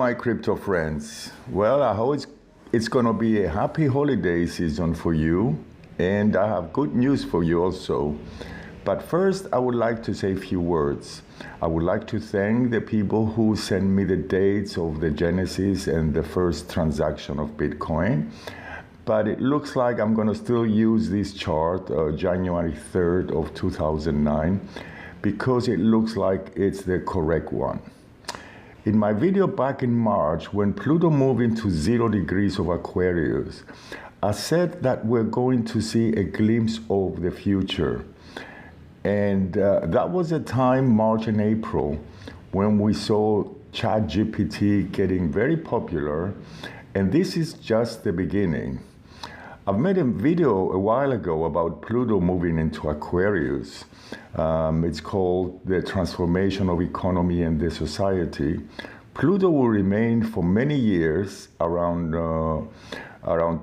my crypto friends. Well, I hope it's going to be a happy holiday season for you, and I have good news for you also. But first, I would like to say a few words. I would like to thank the people who sent me the dates of the genesis and the first transaction of Bitcoin. But it looks like I'm going to still use this chart, January 3rd of 2009, because it looks like it's the correct one. In my video back in March, when Pluto moved into 0 degrees of Aquarius, I said that we're going to see a glimpse of the future. And that was a time, March and April, when we saw ChatGPT getting very popular, and this is just the beginning. I've made a video a while ago about Pluto moving into Aquarius. It's called The Transformation of Economy and the Society. Pluto will remain for many years, around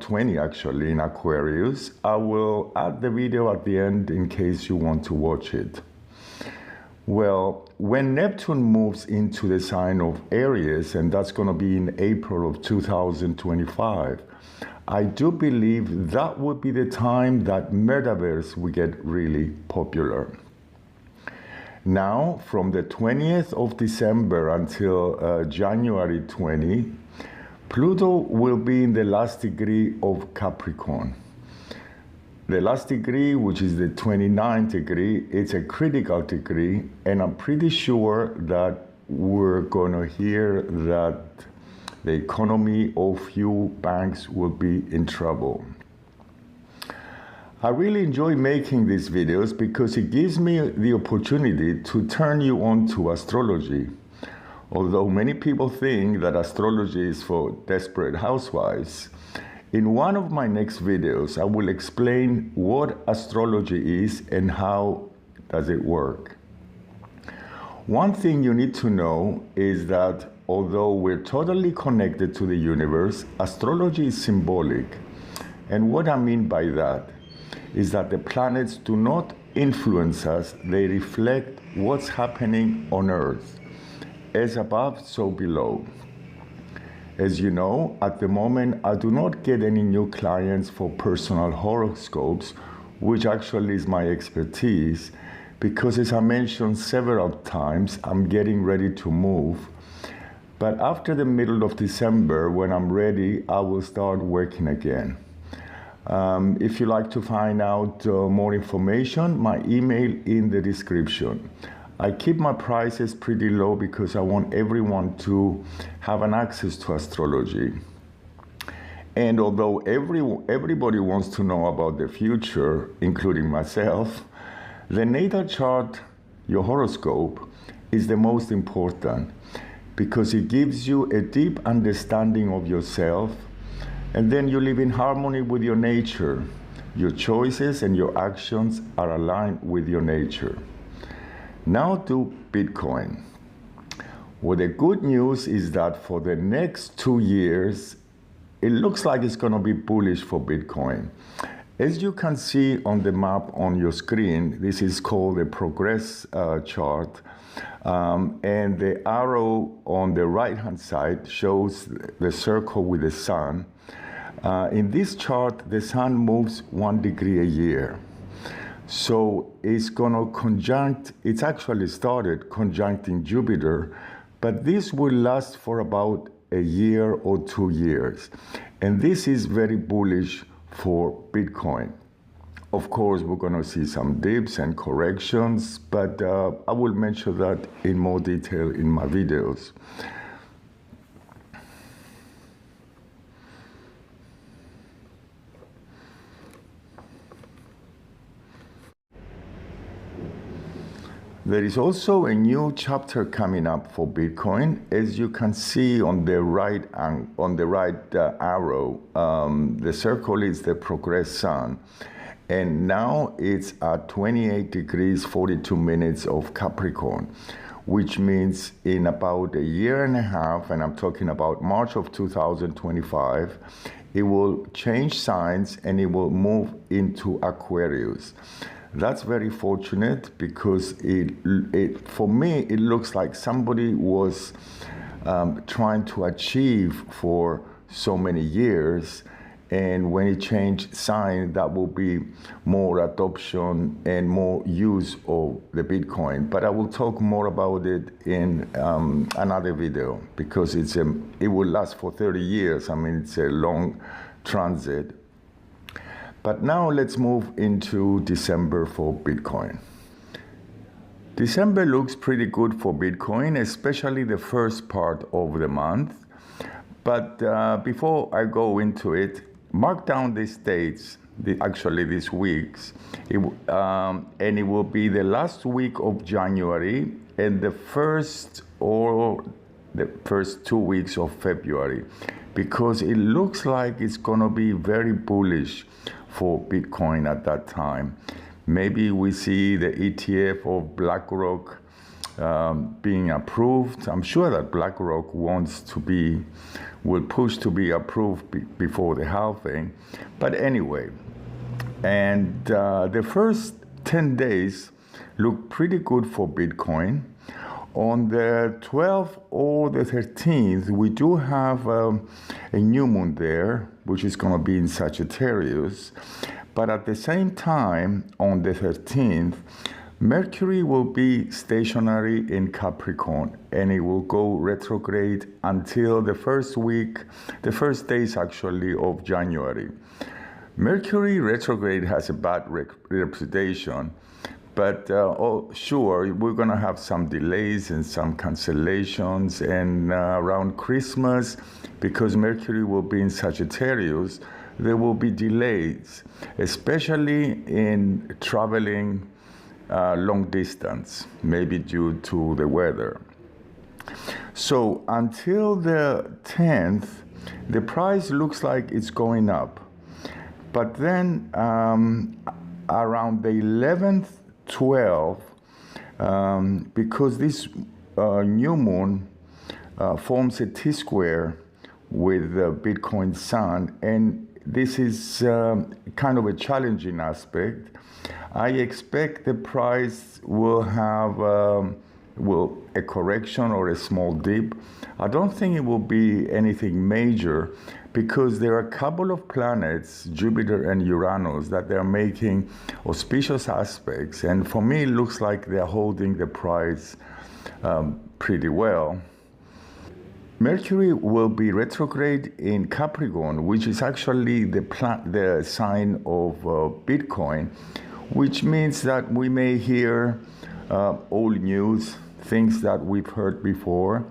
20 actually, in Aquarius. I will add the video at the end in case you want to watch it. Well, when Neptune moves into the sign of Aries, and that's going to be in April of 2025, I do believe that would be the time that metaverse will get really popular. Now, from the 20th of December until January 20, Pluto will be in the last degree of Capricorn. The last degree, which is the 29th degree, it's a critical degree, and I'm pretty sure that we're going to hear that the economy of few banks will be in trouble. I really enjoy making these videos because it gives me the opportunity to turn you on to astrology. Although many people think that astrology is for desperate housewives, in one of my next videos, I will explain what astrology is and how does it work. One thing you need to know is that although we're totally connected to the universe, astrology is symbolic. And what I mean by that is that the planets do not influence us, they reflect what's happening on Earth. As above, so below. As you know, at the moment, I do not get any new clients for personal horoscopes, which actually is my expertise, because as I mentioned several times, I'm getting ready to move. But after the middle of December, when I'm ready, I will start working again. If you'd like to find out more information, my email in the description. I keep my prices pretty low because I want everyone to have an access to astrology. And although everybody wants to know about the future, including myself, the natal chart, your horoscope, is the most important because it gives you a deep understanding of yourself, and then you live in harmony with your nature. Your choices and your actions are aligned with your nature. Now to Bitcoin. Well, the good news is that for the next 2 years, it looks like it's going to be bullish for Bitcoin. As you can see on the map on your screen, this is called the progress chart. And the arrow on the right-hand side shows the circle with the sun. In this chart, the sun moves 1 degree a year. So it's going to conjunct, it's actually started conjuncting Jupiter, but this will last for about a year or 2 years. And this is very bullish for Bitcoin. Of course, we're going to see some dips and corrections, but I will mention that in more detail in my videos. There is also a new chapter coming up for Bitcoin. As you can see on the right arrow, the circle is the progress sun. And now it's at 28 degrees, 42 minutes of Capricorn, which means in about a year and a half, and I'm talking about March of 2025, it will change signs and it will move into Aquarius. That's very fortunate because for me, it looks like somebody was trying to achieve for so many years. And when it changed sign, that will be more adoption and more use of the Bitcoin. But I will talk more about it in another video, because it will last for 30 years. I mean, it's a long transit. But now let's move into December for Bitcoin. December looks pretty good for Bitcoin, especially the first part of the month. But before I go into it, mark down these dates, actually these weeks, and it will be the last week of January and the first 2 weeks of February, because it looks like it's going to be very bullish for Bitcoin at that time. Maybe we see the ETF of BlackRock being approved. I'm sure that BlackRock will push to be approved before the halving. But anyway, and the first 10 days look pretty good for Bitcoin. On the 12th or the 13th, we do have a new moon there, which is going to be in Sagittarius. But at the same time, on the 13th, Mercury will be stationary in Capricorn, and it will go retrograde until the first days actually of January. Mercury retrograde has a bad reputation, but sure, we're going to have some delays and some cancellations, and around Christmas, because Mercury will be in Sagittarius, there will be delays, especially in traveling long distance, maybe due to the weather. So until the 10th, the price looks like it's going up. But then around the 11th, 12th, because this new moon forms a T-square with the Bitcoin sun, and this is kind of a challenging aspect. I expect the price will have a correction or a small dip. I don't think it will be anything major, because there are a couple of planets, Jupiter and Uranus, that they're making auspicious aspects. And for me, it looks like they're holding the price pretty well. Mercury will be retrograde in Capricorn, which is actually the sign of Bitcoin, which means that we may hear old news, things that we've heard before.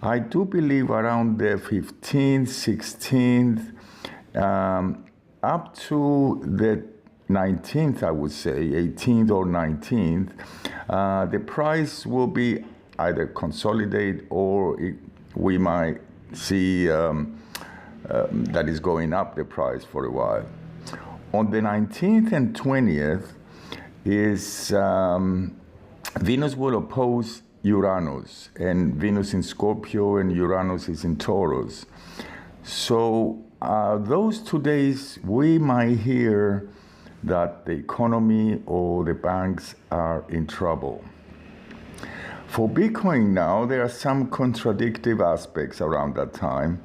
I do believe around the 15th, 16th, up to the 19th, I would say, 18th or 19th, the price will be either consolidate, or we might see that is going up the price for a while. On the 19th and 20th is Venus will oppose Uranus, and Venus in Scorpio and Uranus is in Taurus. So those 2 days we might hear that the economy or the banks are in trouble. For Bitcoin now, there are some contradictory aspects around that time.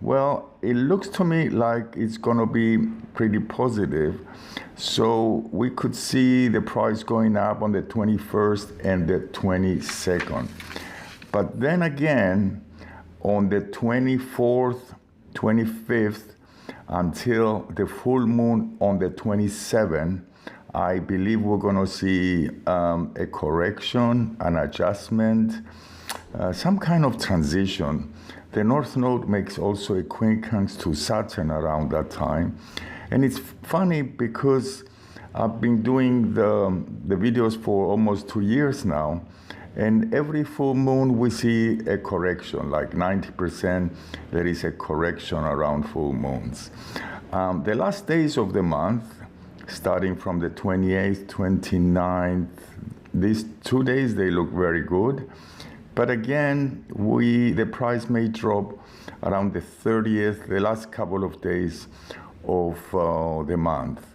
Well, it looks to me like it's going to be pretty positive. So we could see the price going up on the 21st and the 22nd. But then again, on the 24th, 25th, until the full moon on the 27th, I believe we're going to see a correction, an adjustment, some kind of transition. The North Node makes also a quincunx to Saturn around that time. And it's funny because I've been doing the videos for almost 2 years now. And every full moon we see a correction, like 90% there is a correction around full moons. The last days of the month, starting from the 28th, 29th, these 2 days, they look very good. But again, the price may drop around the 30th, the last couple of days of the month.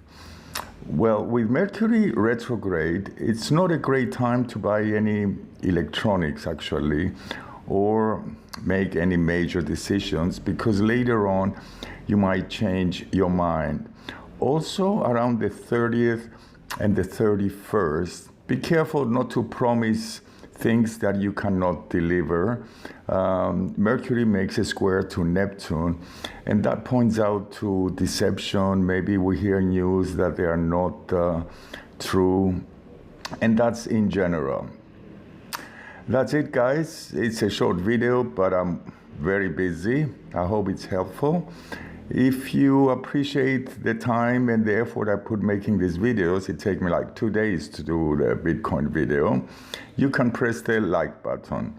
Well, with Mercury retrograde, it's not a great time to buy any electronics, actually, or make any major decisions, because later on you might change your mind. Also, around the 30th and the 31st, be careful not to promise things that you cannot deliver. Mercury makes a square to Neptune, and that points out to deception. Maybe we hear news that they are not true, and that's in general. That's it, guys. It's a short video, but I'm very busy. I hope it's helpful. If you appreciate the time and the effort I put making these videos, it takes me like 2 days to do the Bitcoin video, you can press the like button.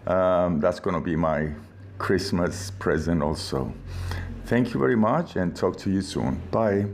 That's going to be my Christmas present also. Thank you very much, and talk to you soon. Bye.